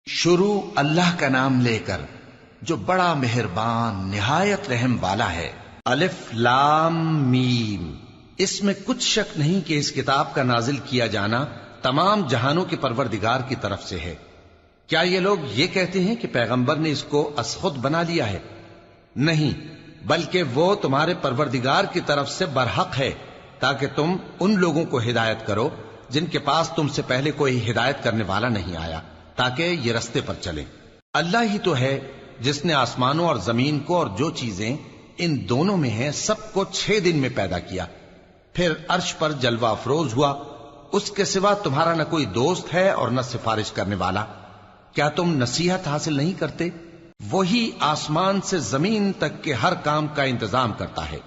شروع اللہ کا نام لے کر جو بڑا مہربان نہایت رحم والا ہے۔ الف لام میم۔ اس میں کچھ شک نہیں کہ اس کتاب کا نازل کیا جانا تمام جہانوں کے پروردگار کی طرف سے ہے۔ کیا یہ لوگ یہ کہتے ہیں کہ پیغمبر نے اس کو از خود بنا لیا ہے؟ نہیں، بلکہ وہ تمہارے پروردگار کی طرف سے برحق ہے، تاکہ تم ان لوگوں کو ہدایت کرو جن کے پاس تم سے پہلے کوئی ہدایت کرنے والا نہیں آیا، تاکہ یہ رستے پر چلیں۔ اللہ ہی تو ہے جس نے آسمانوں اور زمین کو اور جو چیزیں ان دونوں میں ہیں سب کو 6 دن میں پیدا کیا، پھر عرش پر جلوہ افروز ہوا۔ اس کے سوا تمہارا نہ کوئی دوست ہے اور نہ سفارش کرنے والا۔ کیا تم نصیحت حاصل نہیں کرتے؟ وہی آسمان سے زمین تک کے ہر کام کا انتظام کرتا ہے،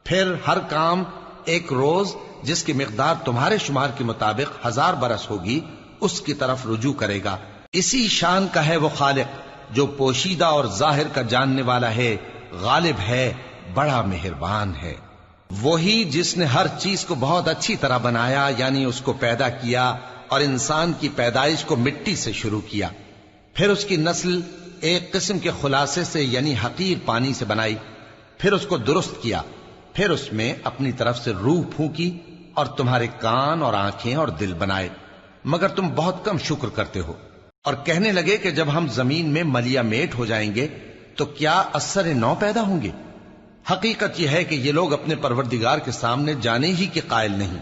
پھر ہر کام ایک روز جس کی مقدار تمہارے شمار کے مطابق 1000 برس ہوگی اس کی طرف رجوع کرے گا۔ اسی شان کا ہے وہ خالق جو پوشیدہ اور ظاہر کا جاننے والا ہے، غالب ہے، بڑا مہربان ہے۔ وہی جس نے ہر چیز کو بہت اچھی طرح بنایا، یعنی اس کو پیدا کیا اور انسان کی پیدائش کو مٹی سے شروع کیا، پھر اس کی نسل ایک قسم کے خلاصے سے یعنی حقیر پانی سے بنائی، پھر اس کو درست کیا، پھر اس میں اپنی طرف سے روح پھونکی اور تمہارے کان اور آنکھیں اور دل بنائے، مگر تم بہت کم شکر کرتے ہو۔ اور کہنے لگے کہ جب ہم زمین میں ملیا میٹ ہو جائیں گے تو کیا اثر نو پیدا ہوں گے؟ حقیقت یہ ہے کہ یہ لوگ اپنے پروردگار کے سامنے جانے ہی کے قائل نہیں۔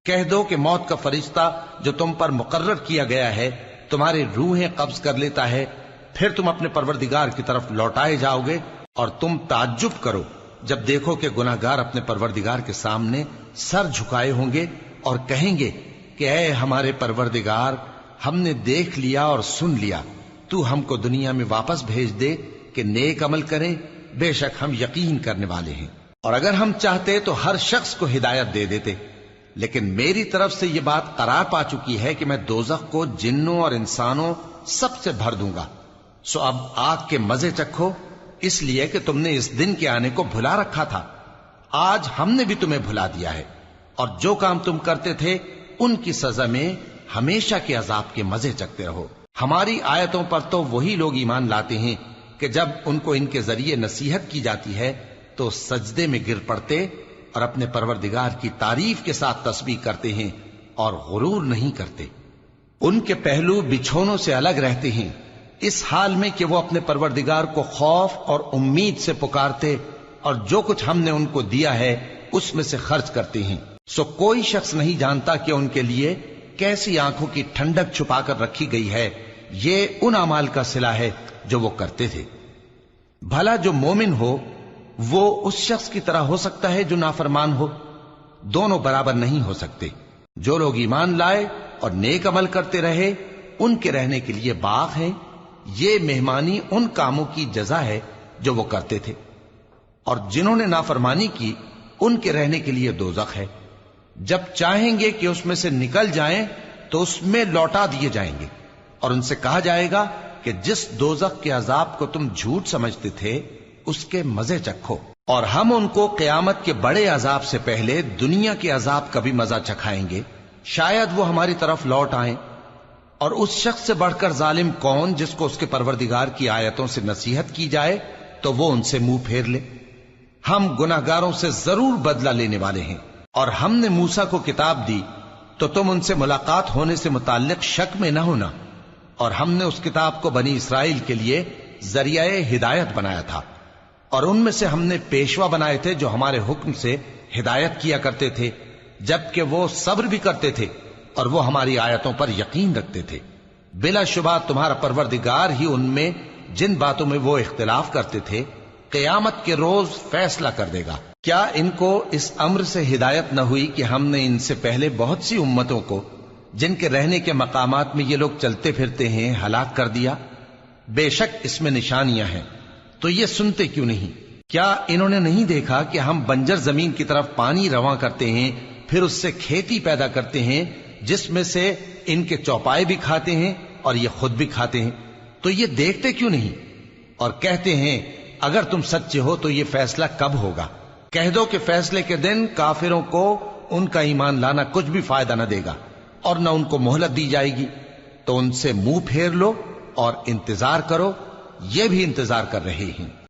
کہہ دو کہ موت کا فرشتہ جو تم پر مقرر کیا گیا ہے تمہاری روحیں قبض کر لیتا ہے، پھر تم اپنے پروردگار کی طرف لوٹائے جاؤ گے، اور تم تعجب کرو جب دیکھو کہ گناہگار اپنے پروردگار کے سامنے سر جھکائے ہوں گے اور کہیں گے کہ اے ہمارے پروردگار، ہم نے دیکھ لیا اور سن لیا، تو ہم کو دنیا میں واپس بھیج دے کہ نیک عمل کریں، بے شک ہم یقین کرنے والے ہیں۔ اور اگر ہم چاہتے تو ہر شخص کو ہدایت دے دیتے، لیکن میری طرف سے یہ بات قرار پا چکی ہے کہ میں دوزخ کو جنوں اور انسانوں سب سے بھر دوں گا، سو اب آگ کے مزے چکھو، اس لیے کہ تم نے اس دن کے آنے کو بھلا رکھا تھا۔ آج ہم نے بھی تمہیں بھلا دیا ہے، اور جو کام تم کرتے تھے ان کی سزا میں ہمیشہ کے عذاب کے مزے چکتے رہو۔ ہماری آیتوں پر تو وہی لوگ ایمان لاتے ہیں کہ جب ان کو ان کے ذریعے نصیحت کی جاتی ہے تو سجدے میں گر پڑتے اور اپنے پروردگار کی تعریف کے ساتھ تسبیح کرتے ہیں اور غرور نہیں کرتے۔ ان کے پہلو بچھونوں سے الگ رہتے ہیں، اس حال میں کہ وہ اپنے پروردگار کو خوف اور امید سے پکارتے اور جو کچھ ہم نے ان کو دیا ہے اس میں سے خرچ کرتے ہیں۔ سو کوئی شخص نہیں جانتا کہ ان کے لیے کیسی آنکھوں کی ٹھنڈک چھپا کر رکھی گئی ہے، یہ ان اعمال کا صلہ ہے جو وہ کرتے تھے۔ بھلا جو مومن ہو وہ اس شخص کی طرح ہو سکتا ہے جو نافرمان ہو؟ دونوں برابر نہیں ہو سکتے۔ جو لوگ ایمان لائے اور نیک عمل کرتے رہے ان کے رہنے کے لیے باغ ہیں، یہ مہمانی ان کاموں کی جزا ہے جو وہ کرتے تھے، اور جنہوں نے نافرمانی کی ان کے رہنے کے لیے دوزخ ہے، جب چاہیں گے کہ اس میں سے نکل جائیں تو اس میں لوٹا دیے جائیں گے، اور ان سے کہا جائے گا کہ جس دوزخ کے عذاب کو تم جھوٹ سمجھتے تھے اس کے مزے چکھو، اور ہم ان کو قیامت کے بڑے عذاب سے پہلے دنیا کے عذاب کا بھی مزہ چکھائیں گے، شاید وہ ہماری طرف لوٹ آئیں۔ اور اس شخص سے بڑھ کر ظالم کون جس کو اس کے پروردگار کی آیتوں سے نصیحت کی جائے تو وہ ان سے منہ پھیر لے۔ ہم گناہگاروں سے ضرور بدلہ لینے والے ہیں۔ اور ہم نے موسیٰ کو کتاب دی تو تم ان سے ملاقات ہونے سے متعلق شک میں نہ ہونا، اور ہم نے اس کتاب کو بنی اسرائیل کے لیے ذریعہ ہدایت بنایا تھا، اور ان میں سے ہم نے پیشوا بنائے تھے جو ہمارے حکم سے ہدایت کیا کرتے تھے، جبکہ وہ صبر بھی کرتے تھے اور وہ ہماری آیتوں پر یقین رکھتے تھے۔ بلا شبہ تمہارا پروردگار ہی ان میں جن باتوں میں وہ اختلاف کرتے تھے قیامت کے روز فیصلہ کر دے گا۔ کیا ان کو اس امر سے ہدایت نہ ہوئی کہ ہم نے ان سے پہلے بہت سی امتوں کو جن کے رہنے کے مقامات میں یہ لوگ چلتے پھرتے ہیں ہلاک کر دیا؟ بے شک اس میں نشانیاں ہیں، تو یہ سنتے کیوں نہیں؟ کیا انہوں نے نہیں دیکھا کہ ہم بنجر زمین کی طرف پانی رواں کرتے ہیں، پھر اس سے کھیتی پیدا کرتے ہیں جس میں سے ان کے چوپائے بھی کھاتے ہیں اور یہ خود بھی کھاتے ہیں؟ تو یہ دیکھتے کیوں نہیں؟ اور کہتے ہیں اگر تم سچے ہو تو یہ فیصلہ کب ہوگا؟ کہہ دو کہ فیصلے کے دن کافروں کو ان کا ایمان لانا کچھ بھی فائدہ نہ دے گا اور نہ ان کو مہلت دی جائے گی، تو ان سے منہ پھیر لو اور انتظار کرو، یہ بھی انتظار کر رہے ہیں۔